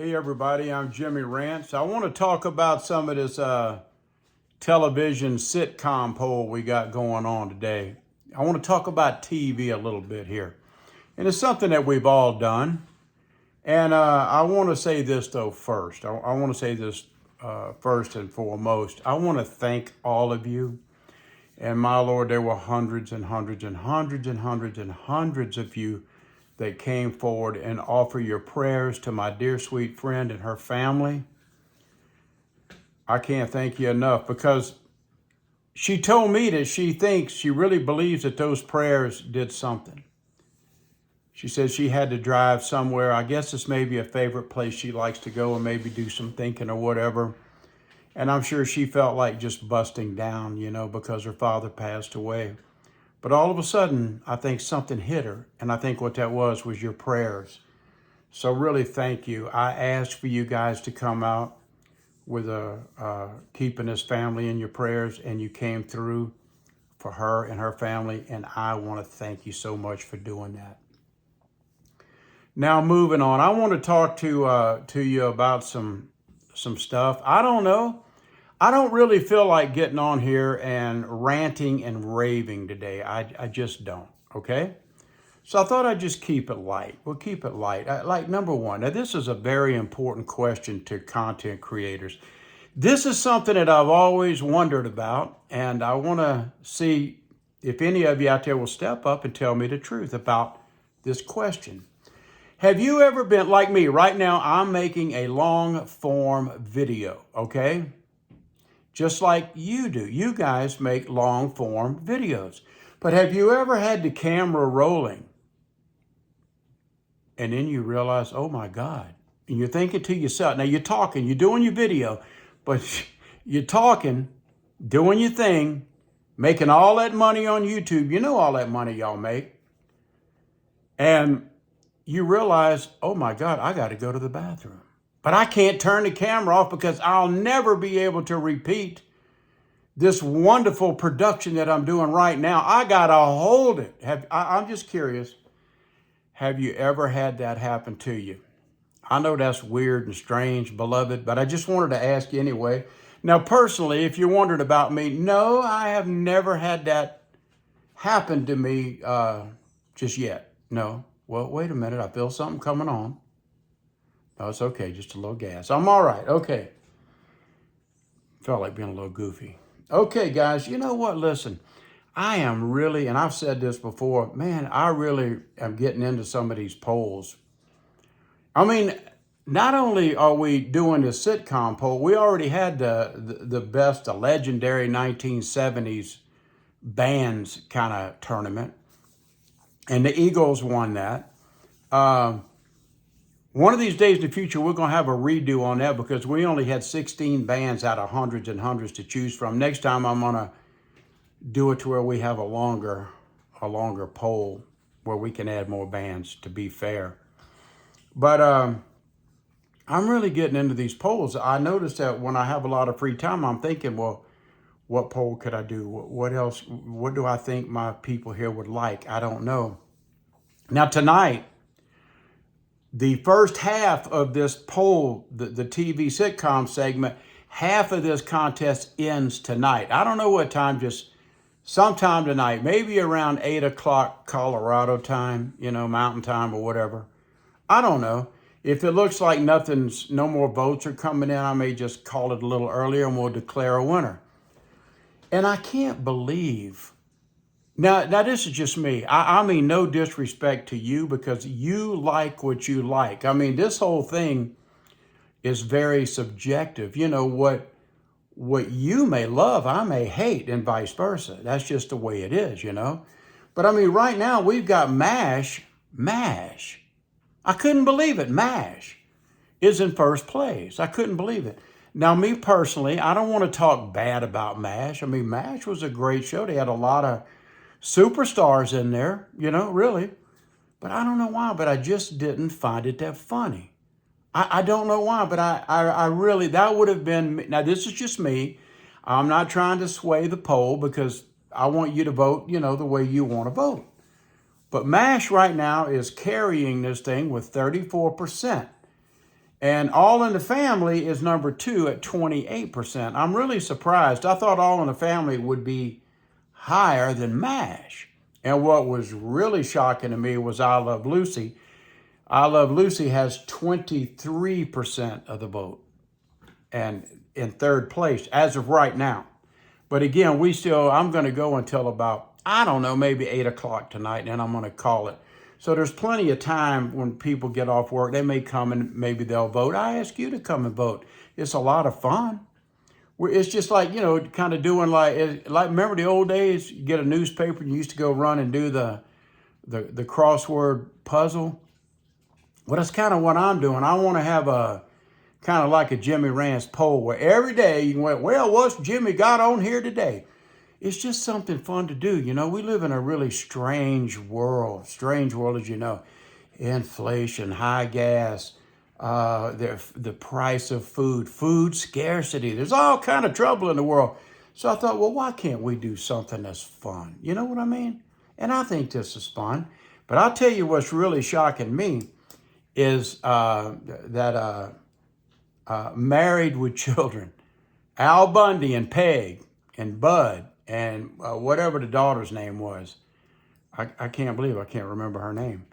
Hey everybody, I'm Jimmy Rance. I want to talk about some of this television sitcom poll we got going on today. I want to talk about TV a little bit here. And it's something that we've all done. And I want to say this though first. I want to say this first and foremost. I want to thank all of you. And my Lord, there were hundreds and hundreds and hundreds and hundreds and hundreds of you that came forward and offer your prayers to my dear sweet friend and her family. I can't thank you enough because she told me that she really believes that those prayers did something. She said she had to drive somewhere. I guess it's maybe a favorite place she likes to go and maybe do some thinking or whatever. And I'm sure she felt like just busting down, because her father passed away. But all of a sudden, I think something hit her. And I think what that was your prayers. So really, thank you. I asked for you guys to come out with keeping this family in your prayers, and you came through for her and her family. And I want to thank you so much for doing that. Now, moving on, I want to talk to you about some stuff. I don't know. I don't really feel like getting on here and ranting and raving today. I just don't, okay? So I thought I'd just keep it light. We'll keep it light. Like number one, now this is a very important question to content creators. This is something that I've always wondered about, and I want to see if any of you out there will step up and tell me the truth about this question. Have you ever been like me? Right now, I'm making a long form video, okay? Just like you do. You guys make long form videos. But have you ever had the camera rolling and then you realize, oh my God, and you're thinking to yourself, now you're talking, you're doing your video, but you're talking, doing your thing, making all that money on YouTube. You know all that money y'all make. And you realize, oh my God, I got to go to the bathroom. But I can't turn the camera off because I'll never be able to repeat this wonderful production that I'm doing right now. I got to hold it. I'm just curious, have you ever had that happen to you? I know that's weird and strange, beloved, but I just wanted to ask you anyway. Now, personally, if you're wondering about me, no, I have never had that happen to me just yet. No. Well, wait a minute. I feel something coming on. No, it's okay. Just a little gas. I'm all right. Okay. Felt like being a little goofy. Okay, guys, you know what? Listen, I am really, and I've said this before, man, I really am getting into some of these polls. I mean, not only are we doing the sitcom poll, we already had the best, the legendary 1970s bands kind of tournament. And the Eagles won that. One of these days in the future, we're going to have a redo on that because we only had 16 bands out of hundreds and hundreds to choose from. Next time, I'm going to do it to where we have a longer poll where we can add more bands, to be fair. But I'm really getting into these polls. I noticed that when I have a lot of free time, I'm thinking, well, what poll could I do? What else? What do I think my people here would like? I don't know. Now, tonight, the first half of this poll, the TV sitcom segment, half of this contest ends tonight. I don't know what time, just sometime tonight, maybe around 8 o'clock Colorado time, Mountain time or whatever. I don't know. If it looks like no more votes are coming in, I may just call it a little earlier and we'll declare a winner. And I can't believe, now this is just me. I mean, no disrespect to you because you like what you like. I mean, this whole thing is very subjective. What you may love, I may hate, and vice versa. That's just the way it is, But I mean, right now we've got MASH. I couldn't believe it. MASH is in first place. I couldn't believe it. Now, me personally, I don't want to talk bad about MASH. I mean, MASH was a great show. They had a lot of superstars in there, really. But I don't know why, but I just didn't find it that funny. I don't know why, but I really, that would have been, now this is just me. I'm not trying to sway the poll because I want you to vote, the way you want to vote. But MASH right now is carrying this thing with 34%. And All in the Family is number 2 at 28%. I'm really surprised. I thought All in the Family would be higher than MASH. And what was really shocking to me was I Love Lucy. I Love Lucy has 23% of the vote and in third place as of right now. But again, I'm going to go until about, I don't know, maybe 8 o'clock tonight, and then I'm going to call it. So there's plenty of time when people get off work. They may come and maybe they'll vote. I ask you to come and vote. It's a lot of fun. It's just like, kind of doing like remember the old days? You get a newspaper and you used to go run and do the crossword puzzle. Well, that's kind of what I'm doing. I want to have a kind of like a Jimmy Rance poll where every day you can go, well, what's Jimmy got on here today? It's just something fun to do. We live in a really strange world as you know. Inflation, high gas, the price of food scarcity. There's all kind of trouble in the world. So I thought, well, why can't we do something that's fun? You know what I mean? And I think this is fun. But I'll tell you what's really shocking me is that Married with Children, Al Bundy and Peg and Bud and whatever the daughter's name was. I can't believe I can't remember her name.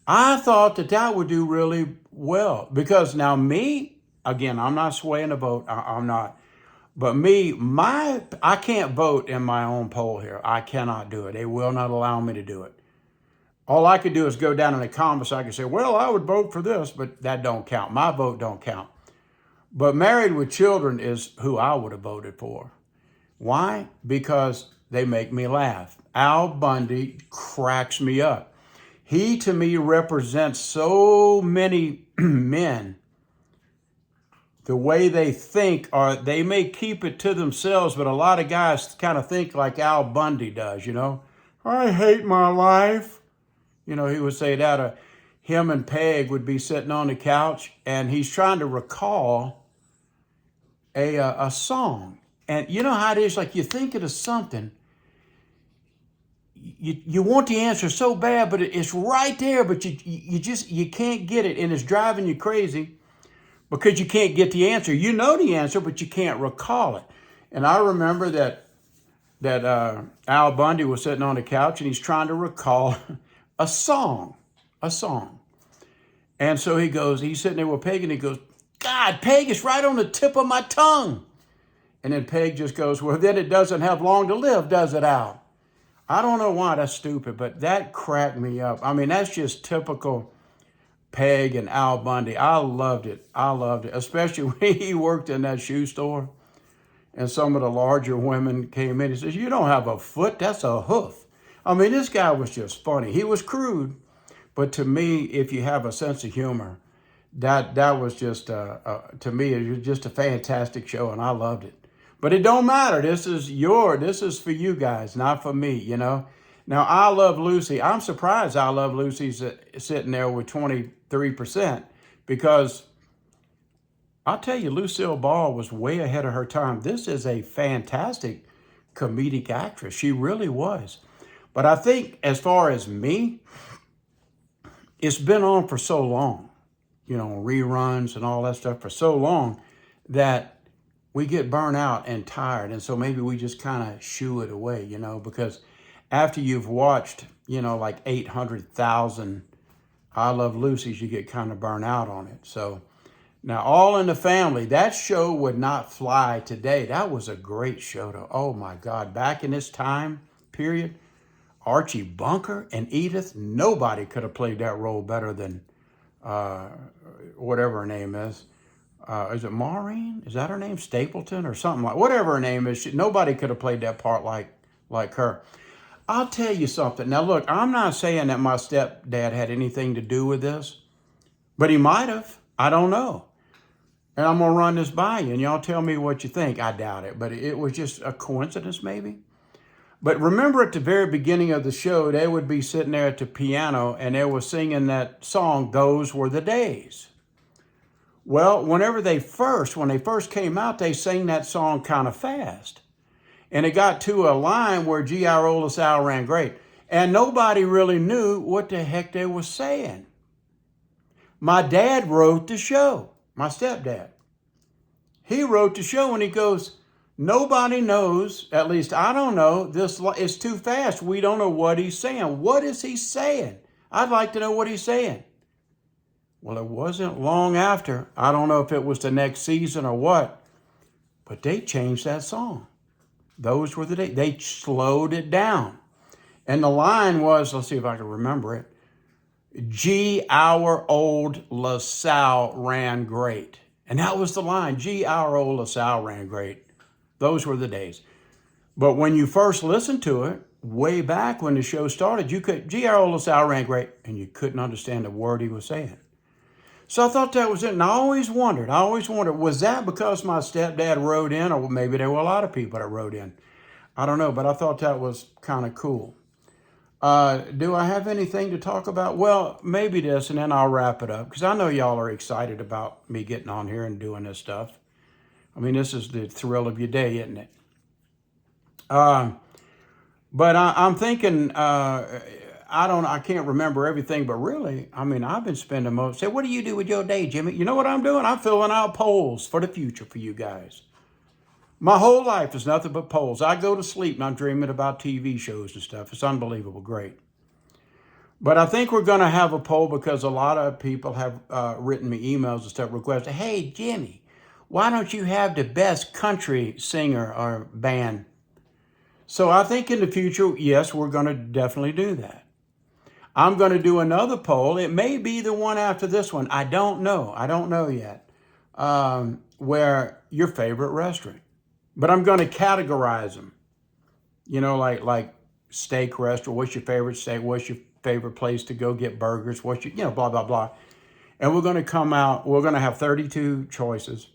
I thought that would do really well because now me, again, I'm not swaying the vote. I'm not. But me, I can't vote in my own poll here. I cannot do it. They will not allow me to do it. All I could do is go down in the comments. I could say, well, I would vote for this, but that don't count. My vote don't count. But Married with Children is who I would have voted for. Why? Because they make me laugh. Al Bundy cracks me up. He, to me, represents so many men. The way they think, or they may keep it to themselves, but a lot of guys kind of think like Al Bundy does, I hate my life. He would say that. Him and Peg would be sitting on the couch, and he's trying to recall a song. And you know how it is, like you're thinking of something. You want the answer so bad, but it's right there, but you can't get it, and it's driving you crazy because you can't get the answer. You know the answer, but you can't recall it. And I remember that Al Bundy was sitting on the couch, and he's trying to recall a song. And so he's sitting there with Peg, and he goes, God, Peg, it's right on the tip of my tongue. And then Peg just goes, well, then it doesn't have long to live, does it, Al? I don't know why that's stupid, but that cracked me up. I mean, that's just typical Peg and Al Bundy. I loved it, especially when he worked in that shoe store and some of the larger women came in. He says, you don't have a foot, that's a hoof. I mean, this guy was just funny. He was crude, but to me, if you have a sense of humor, that was just, to me, it was just a fantastic show, and I loved it. But it don't matter. This is for you guys, not for me, Now, I Love Lucy. I'm surprised I Love Lucy's sitting there with 23% because I'll tell you, Lucille Ball was way ahead of her time. This is a fantastic comedic actress. She really was. But I think as far as me, it's been on for so long, reruns and all that stuff for so long that we get burnt out and tired. And so maybe we just kind of shoo it away, because after you've watched, like 800,000 I Love Lucy's, you get kind of burnt out on it. So now All in the Family, that show would not fly today. That was a great show though. Oh my God. Back in this time period, Archie Bunker and Edith, nobody could have played that role better than whatever her name is. Is it Maureen? Is that her name? Stapleton or something like, whatever her name is. Nobody could have played that part like her. I'll tell you something. Now, look, I'm not saying that my stepdad had anything to do with this, but he might have. I don't know. And I'm going to run this by you, and y'all tell me what you think. I doubt it, but it was just a coincidence maybe. But remember at the very beginning of the show, they would be sitting there at the piano, and they were singing that song, Those Were the Days. Well, when they first came out, they sang that song kind of fast. And it got to a line where G.I. Roll Sal ran great. And nobody really knew what the heck they were saying. My dad wrote the show, my stepdad. He wrote the show and he goes, nobody knows, at least I don't know, this is too fast. We don't know what he's saying. What is he saying? I'd like to know what he's saying. Well, it wasn't long after. I don't know if it was the next season or what, but they changed that song. Those were the days. They slowed it down. And the line was, let's see if I can remember it. Gee, our old LaSalle ran great. And that was the line. Gee, our old LaSalle ran great. Those were the days. But when you first listened to it, way back when the show started, you could, gee, our old LaSalle ran great. And you couldn't understand a word he was saying. So I thought that was it. And I always wondered, was that because my stepdad wrote in, or maybe there were a lot of people that wrote in? I don't know, but I thought that was kind of cool. Do I have anything to talk about? Well, maybe this, and then I'll wrap it up, because I know y'all are excited about me getting on here and doing this stuff. I mean, this is the thrill of your day, isn't it? But I'm thinking, I can't remember everything, but really, I mean, I've been spending most, say, what do you do with your day, Jimmy? You know what I'm doing? I'm filling out polls for the future for you guys. My whole life is nothing but polls. I go to sleep and I'm dreaming about TV shows and stuff. It's unbelievable, great. But I think we're going to have a poll because a lot of people have written me emails and stuff requesting, hey, Jimmy, why don't you have the best country singer or band? So I think in the future, yes, we're going to definitely do that. I'm going to do another poll. It may be the one after this one. I don't know. I don't know yet. Where your favorite restaurant. But I'm going to categorize them. You know, like steak restaurant. What's your favorite steak? What's your favorite place to go get burgers? What's your, blah, blah, blah. And we're going to come out, we're going to have 32 choices.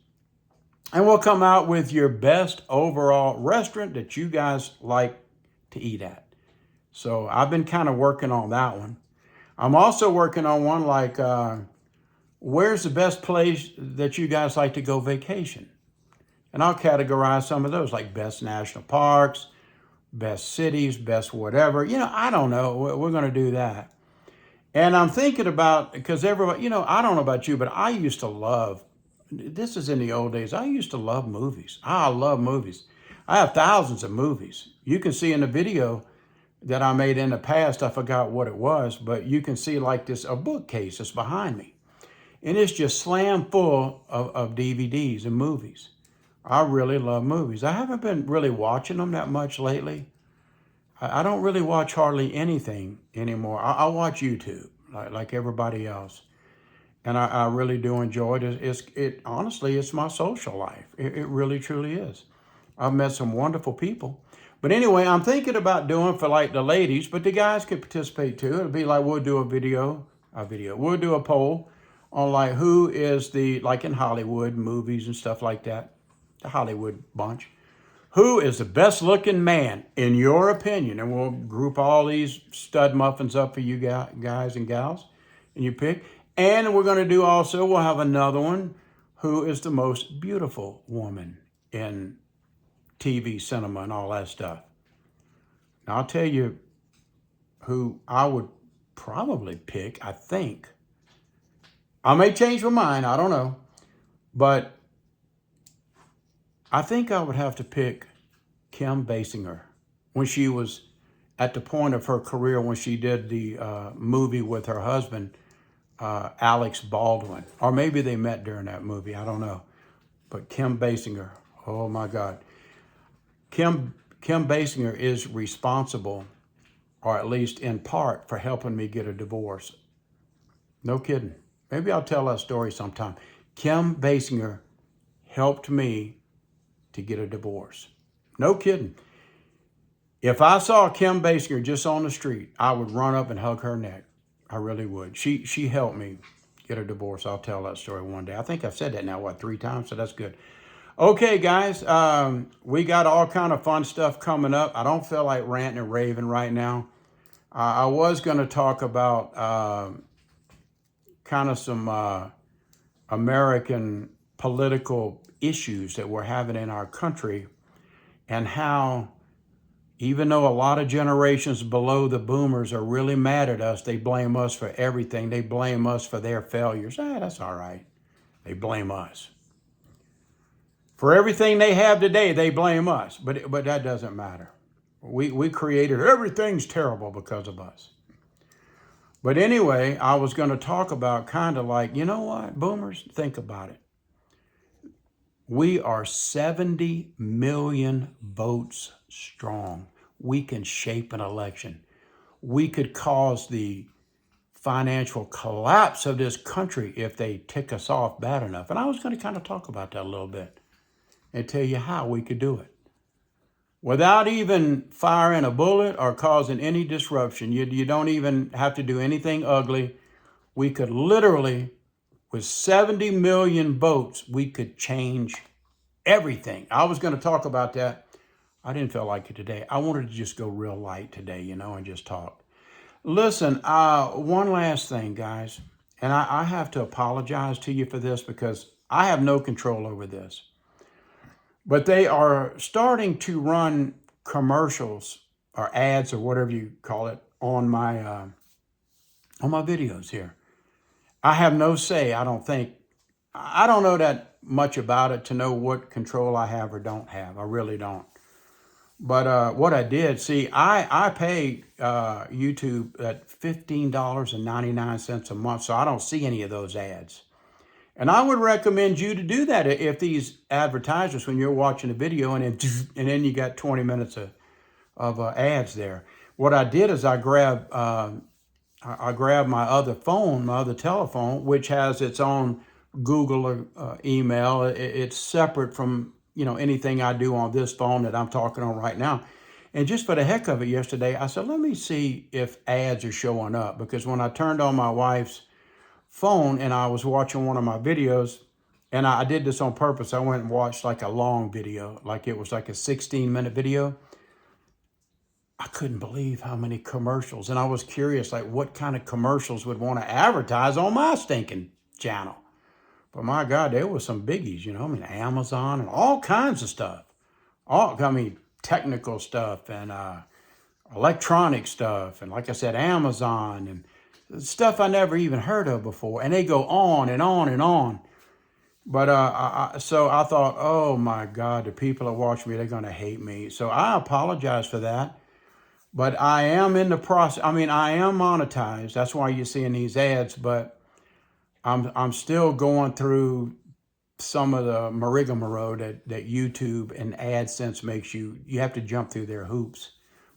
And we'll come out with your best overall restaurant that you guys like to eat at. So I've been kind of working on that one. I'm also working on one like, where's the best place that you guys like to go vacation? And I'll categorize some of those, like best national parks, best cities, best whatever. I don't know. We're going to do that. And I'm thinking about, because everybody, I don't know about you, but I used to love, this is in the old days, I used to love movies. I love movies. I have thousands of movies. You can see in the video that I made in the past, I forgot what it was, but you can see like a bookcase that's behind me. And it's just slam full of DVDs and movies. I really love movies. I haven't been really watching them that much lately. I don't really watch hardly anything anymore. I watch YouTube like everybody else. And I really do enjoy it. Honestly, it's my social life. It really, truly is. I've met some wonderful people. But anyway, I'm thinking about doing for like the ladies, but the guys can participate too. It'll be like we'll do we'll do a poll on like who is like in Hollywood, movies and stuff like that, the Hollywood bunch. Who is the best looking man in your opinion? And we'll group all these stud muffins up for you guys and gals, and you pick. And we're going to do also, we'll have another one, who is the most beautiful woman in TV, cinema, and all that stuff. Now, I'll tell you who I would probably pick, I think. I may change my mind, I don't know. But I think I would have to pick Kim Basinger when she was at the point of her career when she did the movie with her husband, Alex Baldwin. Or maybe they met during that movie, I don't know. But Kim Basinger, oh my God. Kim Basinger is responsible, or at least in part, for helping me get a divorce. No kidding. Maybe I'll tell that story sometime. Kim Basinger helped me to get a divorce. No kidding. If I saw Kim Basinger just on the street, I would run up and hug her neck. I really would. She helped me get a divorce. I'll tell that story one day. I think I've said that now, 3 times? So that's good. Okay, guys, we got all kind of fun stuff coming up. I don't feel like ranting and raving right now. I was going to talk about kind of some American political issues that we're having in our country and how Even though a lot of generations below the boomers are really mad at us, they blame us for everything. They blame us for their failures. That's all right. They blame us. For everything they have today, they blame us. But that doesn't matter. We created everything's terrible because of us. But anyway, I was going to talk about kind of like, you know what, boomers, think about it. We are 70 million votes strong. We can shape an election. We could cause the financial collapse of this country if they tick us off bad enough. And I was going to kind of talk about that a little bit and tell you how we could do it. Without even firing a bullet or causing any disruption, you don't even have to do anything ugly. We could literally, with 70 million votes, we could change everything. I was going to talk about that. I didn't feel like it today. I wanted to just go real light today, and just talk. Listen, one last thing, guys, and I have to apologize to you for this because I have no control over this. But they are starting to run commercials or ads or whatever you call it on my videos here. I have no say, I don't think. I don't know that much about it to know what control I have or don't have. I really don't. But what I did, see, I pay YouTube at $15.99 a month, so I don't see any of those ads. And I would recommend you to do that if these advertisers, when you're watching a video and then you got 20 minutes of ads there. What I did is I grabbed my other phone, my other telephone, which has its own Google email. It's separate from anything I do on this phone that I'm talking on right now. And just for the heck of it yesterday, I said, let me see if ads are showing up. Because when I turned on my wife's phone and I was watching one of my videos, and I did this on purpose. I went and watched like a long video, like it was like a 16-minute video. I couldn't believe how many commercials. And I was curious, like what kind of commercials would want to advertise on my stinking channel. But my God, there was some biggies, Amazon and all kinds of stuff. Technical stuff and electronic stuff. And like I said, Amazon and stuff I never even heard of before. And they go on and on and on. But so I thought, oh my God, the people that watch me, they're going to hate me. So I apologize for that. But I am in the process. I am monetized. That's why you're seeing these ads. But I'm still going through some of the rigmarole that YouTube and AdSense makes you have to jump through their hoops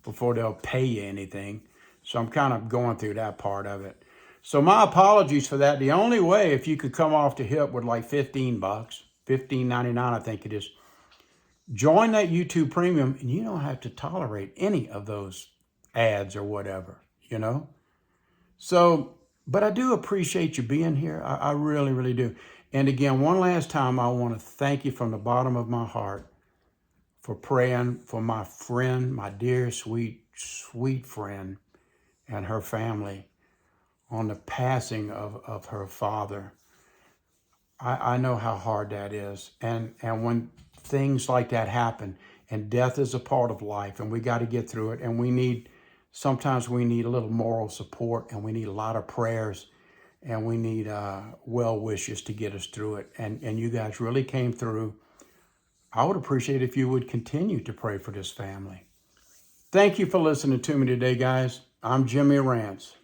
before they'll pay you anything. So I'm kind of going through that part of it. So my apologies for that. The only way, if you could come off the hip with like $15, $15.99, I think it is, join that YouTube Premium and you don't have to tolerate any of those ads or whatever, So, but I do appreciate you being here. I really, really do. And again, one last time, I want to thank you from the bottom of my heart for praying for my friend, my dear, sweet, sweet friend and her family on the passing of her father. I know how hard that is. And when things like that happen, and death is a part of life, and we got to get through it, and sometimes we need a little moral support, and we need a lot of prayers, and we need well wishes to get us through it. And you guys really came through. I would appreciate if you would continue to pray for this family. Thank you for listening to me today, guys. I'm Jimmy Rance.